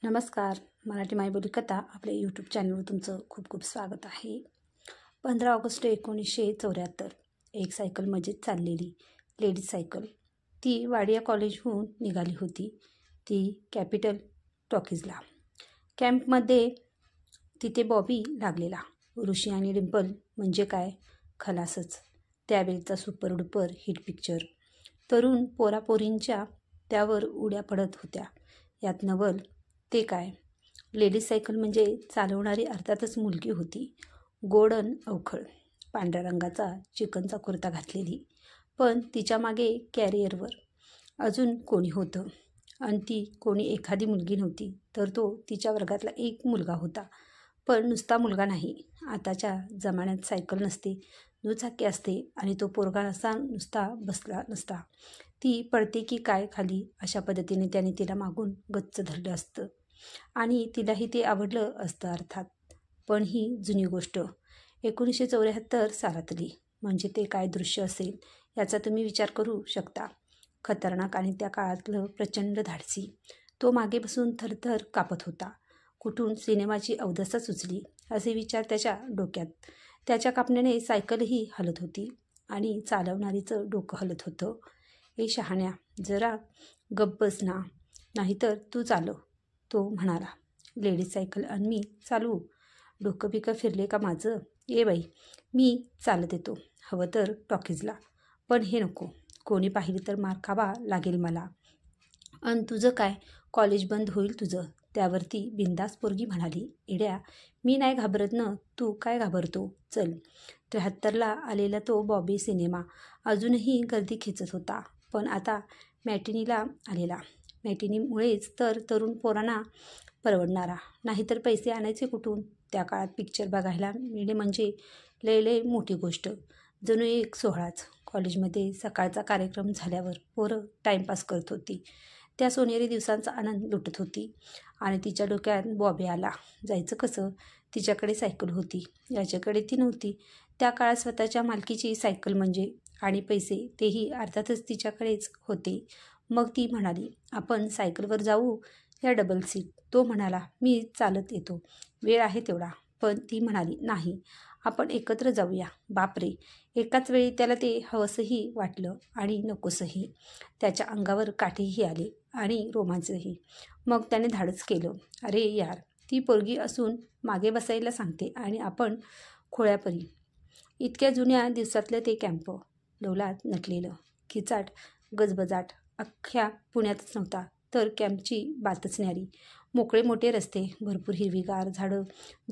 नमस्कार. मराठी मायबोली कथा आपल्या यूट्यूब चॅनलवर तुमचं खूप खूप स्वागत आहे. 15 ऑगस्ट 1974. एक सायकल मजेत चाललेली लेडीज सायकल. ती वाडिया कॉलेजहून निघाली होती. ती कॅपिटल टॉकीजला. कॅम्पमध्ये तिथे बॉबी लागलेला. ऋषी आणि डिंपल म्हणजे काय खलासच. त्यावेळचा सुपरडुपर हिट पिक्चर. तरुण पोरापोरींच्या त्यावर उड्या पडत होत्या. यात नवल ते काय. लेडीज सायकल म्हणजे चालवणारी अर्थातच मुलगी होती. गोड अवखळ, पांढऱ्या रंगाचा चिकनचा कुर्ता घातलेली. पण तिच्या मागे कॅरियरवर अजून कोणी होतं. आणि ती कोणी एखादी मुलगी नव्हती, तर तो तिच्या वर्गातला एक मुलगा होता. पण नुसता मुलगा नाही. आताच्या जमान्यात सायकल नसते, दुचाकी असते. आणि तो पोरगा असा नुसता बसला नसता. ती पडते की काय खाली, अशा पद्धतीने त्याने तिला मागून गच्च धरलं असतं. आणि तिलाही ते आवडलं असतं अर्थात. पण ही जुनी गोष्ट 1974 सालातली. म्हणजे ते काय दृश्य असेल याचा तुम्ही विचार करू शकता. खतरनाक आणि त्या काळातलं प्रचंड धाडसी. तो मागे बसून थरथर कापत होता. कुठून सिनेमाची अवदसा सुचली असे विचार त्याच्या डोक्यात. त्याच्या कापण्याने सायकलही हलत होती आणि चालवणारीचं डोकं हलत होतं. ए शहाण्या, जरा गप्प बस ना, नाहीतर तू चालव, तो म्हणाला. लेडीज सायकल आणि मी चालवू? डोकं बिकं फिरले का माझं? ए बाई, मी चालत येतो, हवं तर टॉकीजला. पण हे नको, कोणी पाहिली तर मार खावा लागेल मला. अन तुझं काय, कॉलेज बंद होईल तुझं. त्यावरती बिंदास पोरगी म्हणाली. एड्या, मी नाही घाबरत न, तू काय घाबरतो? चल. 73ला आलेला तो बॉबी सिनेमा अजूनही गर्दी खेचत होता. पण आता मॅटिनीला आलेला. मॅटिनीमुळेच तर तरुण पोरांना परवडणारा. नाहीतर पैसे आणायचे कुठून? त्या काळात पिक्चर बघायला मिळणे म्हणजे लय लय मोठी गोष्ट. जणू एक सोहळाच. कॉलेजमध्ये सकाळचा कार्यक्रम झाल्यावर पोरं टाईमपास करत होती. त्या सोनेरी दिवसांचा आनंद लुटत होती. आणि तिच्या डोक्यात बॉबी आला. जायचं कसं? तिच्याकडे सायकल होती, याच्याकडे ती नव्हती. त्या काळात स्वतःच्या मालकीची सायकल म्हणजे, आणि पैसे तेही अर्थातच तिच्याकडेच होते. मग ती म्हणाली, आपण सायकलवर जाऊ या डबल सीट? तो म्हणाला, मी चालत येतो, वेळ आहे तेवढा. पण ती म्हणाली, नाही, आपण एकत्र जाऊया. बापरे, एकाच वेळी त्याला ते हवंसंही वाटलं आणि नकोसंही. त्याच्या अंगावर काठीही आले आणि रोमांचही. मग त्याने धाडस केलं. अरे यार, ती पोरगी असून मागे बसायला सांगते आणि आपण खोळ्यापरी. इतक्या जुन्या दिवसातलं ते कॅम्प, डौलात नटलेलं, खिचाट गजबजाट अख्ख्या पुण्यातच नव्हता, तर कॅम्पची बातच न्यारी. मोकळे मोठे रस्ते, भरपूर हिरवीगार झाडं,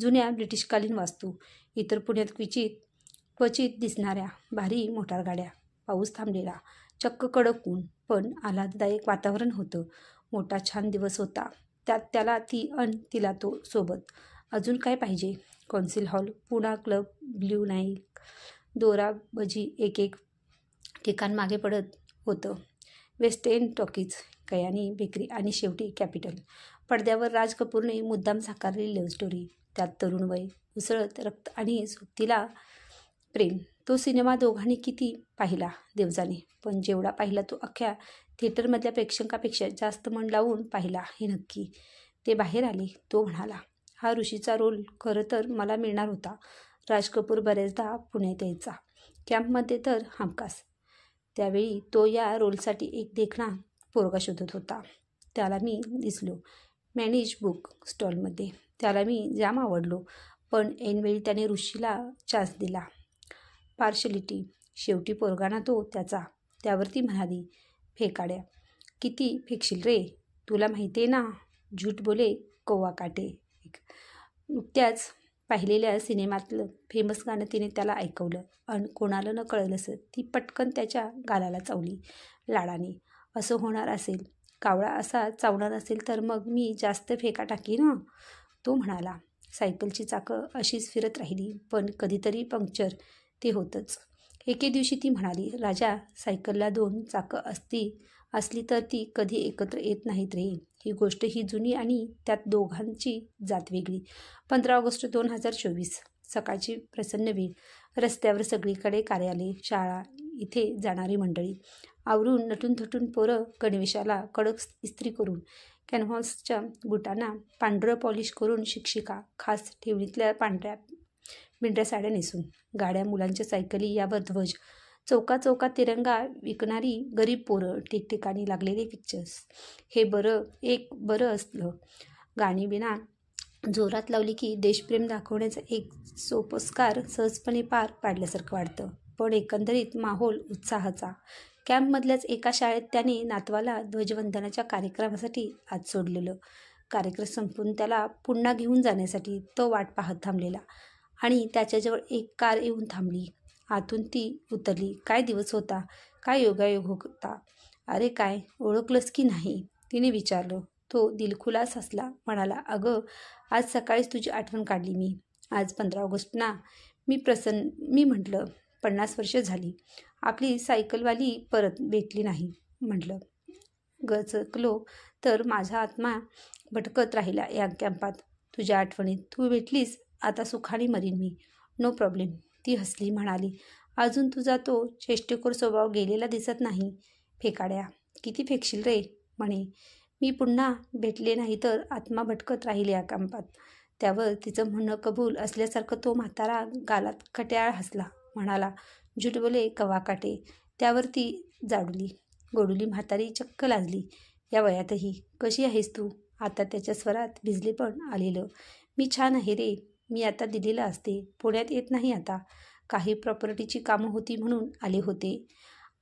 जुन्या ब्रिटिशकालीन वास्तू, इतर पुण्यात क्वचित दिसणाऱ्या भारी मोटारगाड्या, पाऊस थांबलेला, चक्क कडक ऊन, पण आल्हाददायक वातावरण होतं. मोठा छान दिवस होता. त्यात त्याला ती अन तिला तो सोबत. अजून काय पाहिजे? Council hall, Poona club, blue Nile, Dorabjee एक एक ठिकाण मागे पडत होतं. West end talkies, Kayani bakery आणि शेवटी कॅपिटल. पडद्यावर राज कपूरने मुद्दाम साकारलेली लव्ह स्टोरी. त्यात तरुण वय, उसळत रक्त आणि सोबतीला प्रेम. तो सिनेमा दोघांनी किती पाहिला देवजाने, पण जेवढा पाहिला तो अख्ख्या थिएटरमधल्या प्रेक्षकांपेक्षा जास्त मन लावून पाहिला हे नक्की. ते बाहेर आले. तो म्हणाला, हा ऋषीचा रोल खरं तर मला मिळणार होता. राज कपूर बऱ्याचदा पुण्यात यायचा, कॅम्पमध्ये तर हमखास. त्यावेळी तो या रोलसाठी एक देखणा पोरगा शोधत होता. त्याला मी दिसलो मॅनेज बुक स्टॉलमध्ये. त्याला मी जाम आवडलो. पण ऐनवेळी त्याने ऋषीला चान्स दिला. पार्शलिटी. शेवटी पोरगाना तो त्याचा. त्यावरती म्हणाली, फेकाड्या, किती फेकशील रे? तुला माहिती आहे ना, झूठ बोले कौवा काटे. नुकत्याच पाहिलेल्या सिनेमातलं फेमस गाणं तिने त्याला ऐकवलं. अन कोणाला न कळलंसं ती पटकन त्याच्या गालाला चावली लाडाने. असं होणार असेल, कावळा असा चावणार असेल तर मग मी जास्त फेका टाकीन. तो म्हणाला. सायकलची चाकं अशीच फिरत राहिली. पण कधीतरी पंक्चर ते होतंच. एके दिवशी ती म्हणाली, राजा, सायकलला 2 चाकं असली तर ती कधी एकत्र येत नाहीत रे. ही गोष्ट ही जुनी आणि त्यात दोघांची जात वेगळी. 15 ऑगस्ट 2024. सकाळची प्रसन्न वेळ. रस्त्यावर सगळीकडे कार्यालय, शाळा, इथे जाणारी मंडळी. आवरून नटून थटून पोरं गणवेशाला कडक इस्त्री करून कॅनव्हासच्या बुटांना पांढरं पॉलिश करून शिक्षिका खास ठेवणीतल्या पांढऱ्या बिंड्या साड्या नेसून, गाड्या, मुलांच्या सायकली, यावर ध्वज, चौकात तिरंगा विकणारी गरीब पोरं, ठिकठिकाणी लागलेले पिक्चर्स. हे बरं असलं. गाणी बिना जोरात लावली की देशप्रेम दाखवण्याचा एक सोपस्कार सहजपणे पार पाडल्यासारखं वाटतं. पण एकंदरीत माहोल उत्साहाचा. कॅम्पमधल्याच एका शाळेत त्याने नातवाला ध्वजवंदनाच्या कार्यक्रमासाठी आज सोडलेलं. कार्यक्रम संपून त्याला पुन्हा घेऊन जाण्यासाठी तो वाट पाहत थांबलेला आणि त्याच्याजवळ एक कार येऊन थांबली. आतून ती उतरली. काय दिवस होता, काय योगायोग होता. अरे काय, ओळखलंस की नाही, तिने विचारलं. तो दिलखुलास हसला, म्हणाला, अगं आज सकाळीच तुझी आठवण काढली मी. आज 15 ऑगस्ट ना. मी म्हटलं 50 वर्ष झाली आपली सायकलवाली परत भेटली नाही. म्हटलं गचकलो तर माझा आत्मा भटकत राहिला या कॅम्पात. तुझ्या आठवणीत तू भेटलीस, आता सुखाने मरीन मी. No problem. ती हसली, म्हणाली, अजून तुझा तो चेष्टेखोर स्वभाव गेलेला दिसत नाही. फेकाड्या किती फेकशील रे, म्हणे. मी पुन्हा भेटले नाही तर आत्मा भटकत राहील या कॅम्पात. त्यावर तिचं म्हणणं कबूल असल्यासारखं तो म्हातारा गालात खट्याळ हसला, म्हणाला, झूठ बोले कवा काटे. त्यावर ती गोडुली म्हातारी चक्क लाजली. या वयातही कशी आहेस तू. आता त्याच्या स्वरात भिजलेपण आलेलं. मी छान आहे रे. मी आता दिल्लीला असते, पुण्यात येत नाही आता. काही प्रॉपर्टीची कामं होती म्हणून आले होते.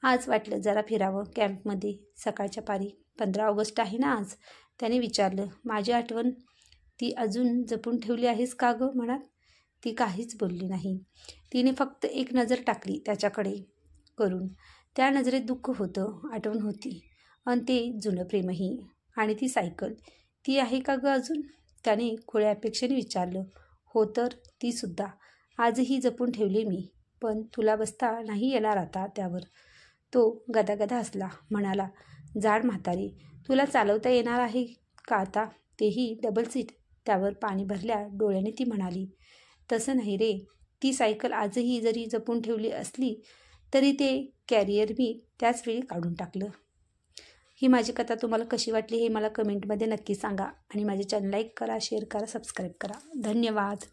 आज वाटलं जरा फिरावं कॅम्पमध्ये सकाळच्या पारी. 15 ऑगस्ट आहे ना आज. त्याने विचारलं. माझी आठवण ती अजून जपून ठेवली आहेस का गं मनात. ती काहीच बोलली नाही. तिने फक्त एक नजर टाकली त्याच्याकडे करून. त्या नजरेत दुःख होतं, आठवण होती, आणि ते जुनं प्रेमही. आणि ती सायकल, ती आहे का गं अजून. त्याने खुळ्या अपेक्षेने विचारलं. हो तर ती सुद्धा आजही जपून ठेवली मी. पण तुला बसता नाही येणार आता त्यावर. तो गदागदा हसला, म्हणाला, जाड म्हातारी, तुला चालवता येणार आहे का आता, तेही डबल सीट. त्यावर पाणी भरल्या डोळ्याने ती म्हणाली, तसं नाही रे. ती सायकल आजही जरी जपून ठेवली असली तरी ते कॅरियर मी त्याच वेळी काढून टाकलं. ही माझी कथा तुम्हाला कशी वाटली हे मला कमेंटमध्ये नक्की सांगा आणि माझे चॅनल लाईक करा, शेअर करा, सबस्क्राईब करा. धन्यवाद.